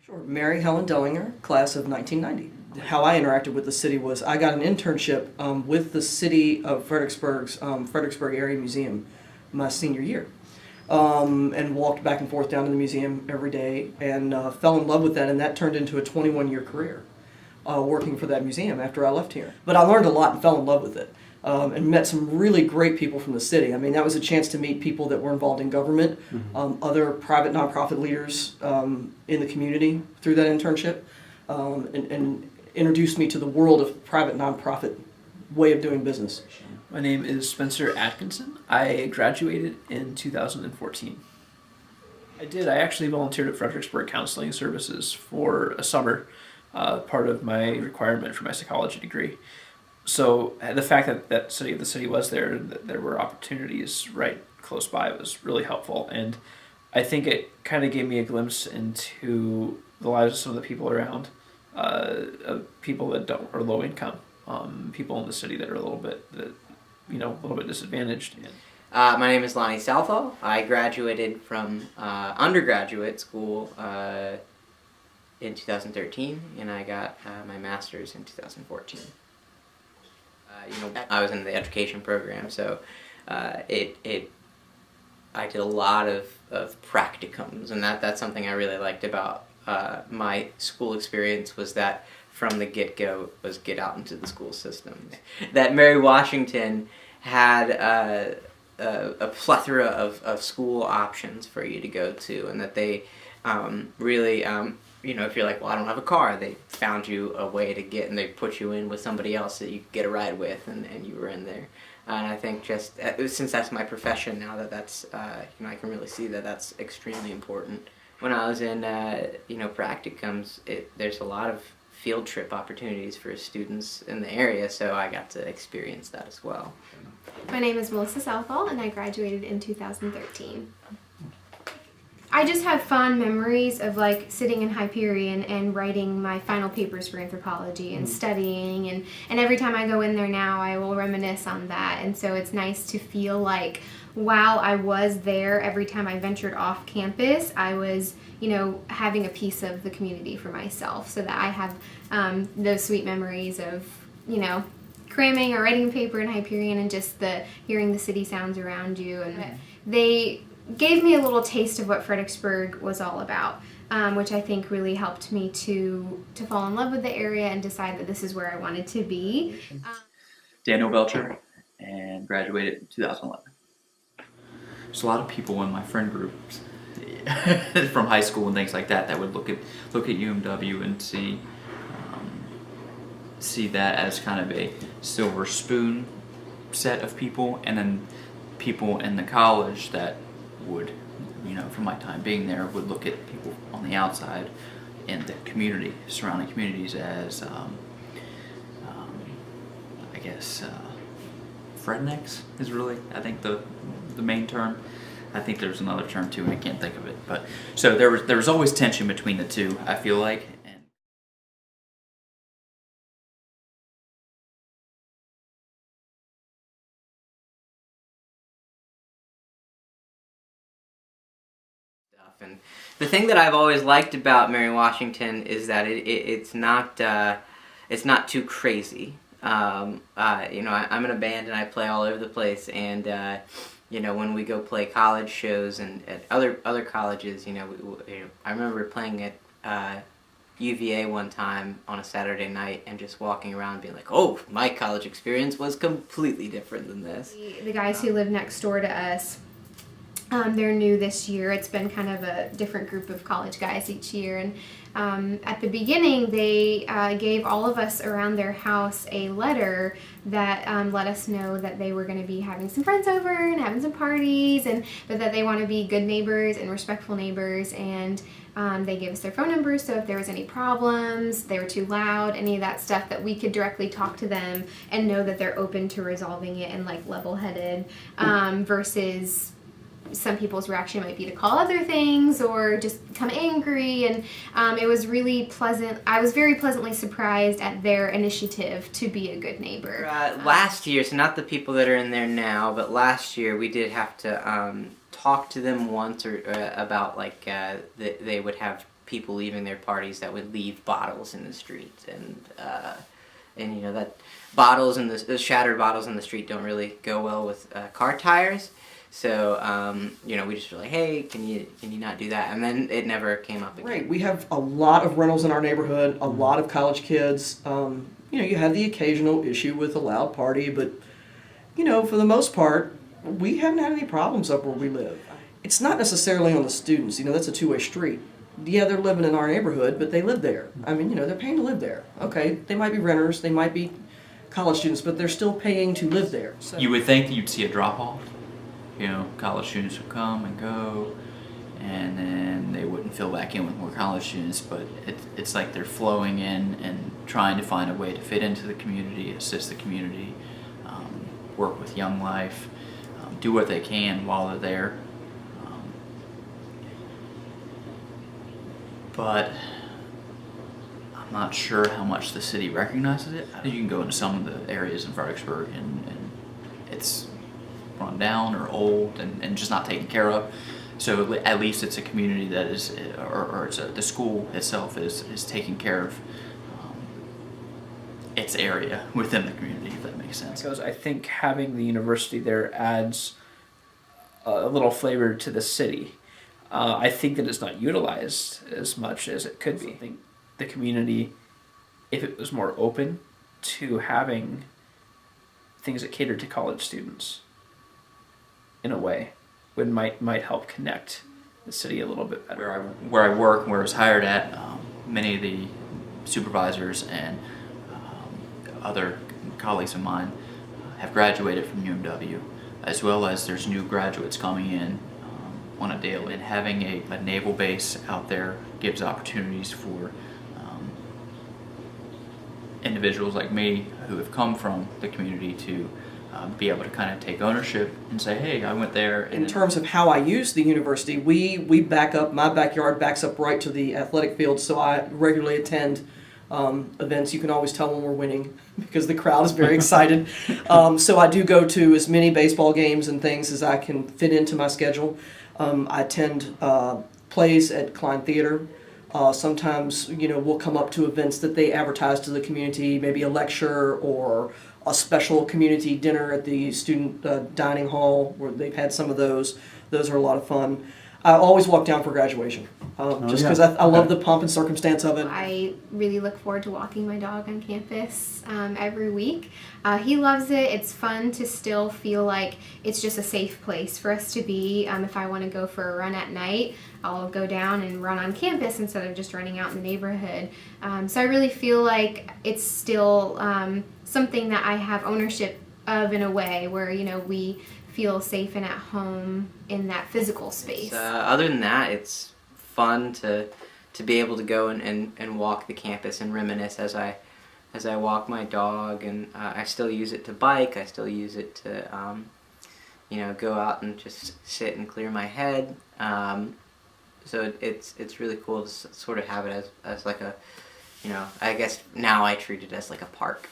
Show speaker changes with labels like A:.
A: Sure. Mary Helen Dellinger, class of 1990. How I interacted with the city was I got an internship with the City of Fredericksburg's Fredericksburg Area Museum my senior year. And walked back and forth down to the museum every day and fell in love with that, and that turned into a 21-year career working for that museum after I left here. But I learned a lot and fell in love with it. And met some really great people from the city. I mean, that was a chance to meet people that were involved in government, other private nonprofit leaders in the community through that internship, and introduced me to the world of private nonprofit way of doing business.
B: My name is Spencer Atkinson. I graduated in 2014. I actually volunteered at Fredericksburg Counseling Services for a summer, part of my requirement for my psychology degree. So the fact that the city was there and that there were opportunities right close by was really helpful. And I think it kind of gave me a glimpse into the lives of some of the people around, people that are low income, people in the city that are a little bit disadvantaged.
C: My name is Lonnie Southall. I graduated from undergraduate school in 2013, and I got my master's in 2014. I was in the education program, so I did a lot of practicums, and that's something I really liked about my school experience, was that from the get-go was get out into the school system. That Mary Washington had a plethora of school options for you to go to, and that they really if you're like, well, I don't have a car, they found you a way to get, and they put you in with somebody else that you could get a ride with, and you were in there. And I think just, since that's my profession now, that's, I can really see that that's extremely important. When I was in, practicums, there's a lot of field trip opportunities for students in the area, so I got to experience that as well.
D: My name is Melissa Southall, and I graduated in 2013. I just have fond memories of sitting in Hyperion and writing my final papers for anthropology and studying, and every time I go in there now I will reminisce on that, and so it's nice to feel like while I was there, every time I ventured off campus, I was having a piece of the community for myself, so that I have those sweet memories of cramming or writing a paper in Hyperion and just hearing the city sounds around you, and they gave me a little taste of what Fredericksburg was all about, which I think really helped me to fall in love with the area and decide that this is where I wanted to be.
E: Daniel Belcher, and graduated in 2011. There's a lot of people in my friend groups from high school and things like that would look at UMW and see that as kind of a silver spoon set of people, and then people in the college that would, from my time being there, would look at people on the outside in the community, surrounding communities, as I guess Frednecks is really, I think, the main term. I think there's another term too, and I can't think of it. But so there was always tension between the two, I feel like.
C: And the thing that I've always liked about Mary Washington is that it's not too crazy. I'm in a band and I play all over the place, and when we go play college shows and at other colleges, I remember playing at UVA one time on a Saturday night and just walking around being like, oh, my college experience was completely different than this.
D: The guys who live next door to us, they're new this year. It's been kind of a different group of college guys each year, and at the beginning they gave all of us around their house a letter that let us know that they were going to be having some friends over and having some parties, but that they want to be good neighbors and respectful neighbors, and they gave us their phone numbers, so if there was any problems, they were too loud, any of that stuff, that we could directly talk to them and know that they're open to resolving it and level-headed, versus some people's reaction might be to call other things or just become angry, and it was really pleasant. I was very pleasantly surprised at their initiative to be a good neighbor.
C: Last year, so not the people that are in there now, but last year we did have to talk to them once or about they would have people leaving their parties that would leave bottles in the street, and you know that bottles in the shattered bottles in the street don't really go well with car tires. So you know, we just were like, hey, can you not do that? And then it never came up again.
A: Right. We have a lot of rentals in our neighborhood, a lot of college kids. You know, you have the occasional issue with a loud party, but, you know, for the most part, we haven't had any problems up where we live. It's not necessarily on the students. You know, that's a two-way street. Yeah, they're living in our neighborhood, but they live there. I mean, you know, they're paying to live there. Okay, they might be renters, they might be college students, but they're still paying to live there. So.
E: You would think that you'd see a drop-off. You know, college students would come and go, and then they wouldn't fill back in with more college students, but it's like they're flowing in and trying to find a way to fit into the community, assist the community, work with Young Life, do what they can while they're there. But I'm not sure how much the city recognizes it. You can go into some of the areas in Fredericksburg and it's run down or old and just not taken care of. So at least it's a community that is, or the school itself is taking care of its area within the community, if that makes sense.
B: Because I think having the university there adds a little flavor to the city. I think that it's not utilized as much as it could be. I think the community, if it was more open to having things that cater to college students, in a way, might help connect the city a little bit better.
E: Where I work, where I was hired at, many of the supervisors and other colleagues of mine have graduated from UMW, as well as there's new graduates coming in on a daily. And having a naval base out there gives opportunities for individuals like me who have come from the community to be able to kind of take ownership and say, hey, I went there. And
A: in terms of how I use the university, we back up, my backyard backs up right to the athletic field, so I regularly attend events. You can always tell when we're winning because the crowd is very excited. So I do go to as many baseball games and things as I can fit into my schedule. I attend plays at Klein Theater. Sometimes, you know, we'll come up to events that they advertise to the community, maybe a lecture or a special community dinner at the student dining hall, where they've had some of those. Those are a lot of fun. I always walk down for graduation, just because I love the pomp and circumstance of it.
D: I really look forward to walking my dog on campus every week. He loves it. It's fun to still feel like it's just a safe place for us to be. If I want to go for a run at night, I'll go down and run on campus instead of just running out in the neighborhood. So I really feel like it's still something that I have ownership of in a way where, you know, we feel safe and at home in that physical space.
C: Other than that, it's fun to be able to go and walk the campus and reminisce as I walk my dog, and I still use it to bike. I still use it to you know, go out and just sit and clear my head. So it's really cool to sort of have it as like a, you know, I guess now I treat it as like a park.